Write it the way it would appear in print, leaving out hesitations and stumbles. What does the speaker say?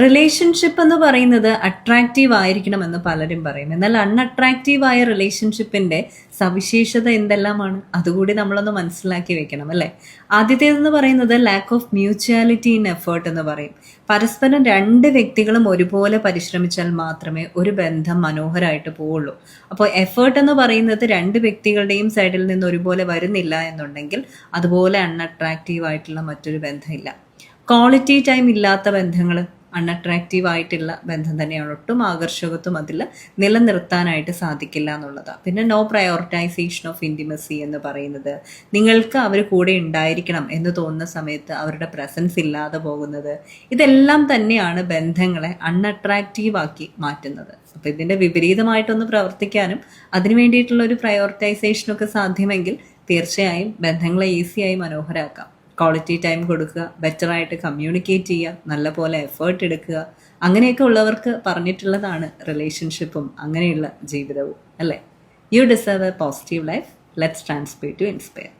Relationship എന്ന് പറയുന്നത് attractive ആയിരിക്കണമെന്ന് പലരും പറയും. എന്നാൽ അൺഅട്രാക്റ്റീവ് ആയ റിലേഷൻഷിപ്പിന്റെ സവിശേഷത എന്തെല്ലാമാണ് അതുകൂടി നമ്മളൊന്ന് മനസ്സിലാക്കി വെക്കണം അല്ലേ. ആദ്യത്തേതെന്ന് പറയുന്നത് lack of mutuality in effort എന്ന് പറയും. പരസ്പരം രണ്ട് വ്യക്തികളും ഒരുപോലെ പരിശ്രമിച്ചാൽ മാത്രമേ ഒരു ബന്ധം മനോഹരമായിട്ട് പോവുള്ളൂ. അപ്പോൾ എഫേർട്ട് എന്ന് പറയുന്നത് രണ്ട് വ്യക്തികളുടെയും സൈഡിൽ നിന്ന് ഒരുപോലെ വരുന്നില്ല എന്നുണ്ടെങ്കിൽ അതുപോലെ അൺഅട്രാക്റ്റീവ് ആയിട്ടുള്ള മറ്റൊരു ബന്ധമില്ല. ക്വാളിറ്റി ടൈം ഇല്ലാത്ത ബന്ധങ്ങൾ അൺഅട്രാക്റ്റീവ് ആയിട്ടുള്ള ബന്ധം തന്നെയാണ്. ഒട്ടും ആകർഷകത്വം അതിൽ നിലനിർത്താനായിട്ട് സാധിക്കില്ല എന്നുള്ളതാണ്. പിന്നെ നോ പ്രയോറിറ്റൈസേഷൻ ഓഫ് ഇൻറ്റിമസി എന്ന് പറയുന്നത് നിങ്ങൾക്ക് അവർ കൂടെ ഉണ്ടായിരിക്കണം എന്ന് തോന്നുന്ന സമയത്ത് അവരുടെ പ്രസൻസ് ഇല്ലാതെ പോകുന്നത്, ഇതെല്ലാം തന്നെയാണ് ബന്ധങ്ങളെ അൺഅട്രാക്റ്റീവ് ആക്കി മാറ്റുന്നത്. അപ്പോൾ ഇതിൻ്റെ വിപരീതമായിട്ടൊന്ന് പ്രവർത്തിക്കാനും അതിനു വേണ്ടിയിട്ടുള്ള ഒരു പ്രയോറിറ്റൈസേഷനൊക്കെ സാധ്യമെങ്കിൽ തീർച്ചയായും ബന്ധങ്ങളെ ഈസിയായി മനോഹരമാക്കാം. ക്വാളിറ്റി ടൈം കൊടുക്കുക, ബെറ്ററായിട്ട് കമ്മ്യൂണിക്കേറ്റ് ചെയ്യുക, നല്ലപോലെ എഫേർട്ട് എടുക്കുക, അങ്ങനെയൊക്കെ ഉള്ളവർക്ക് പറഞ്ഞിട്ടുള്ളതാണ് റിലേഷൻഷിപ്പും അങ്ങനെയുള്ള ജീവിതവും അല്ലേ. You deserve a positive life. Let's transpire to inspire.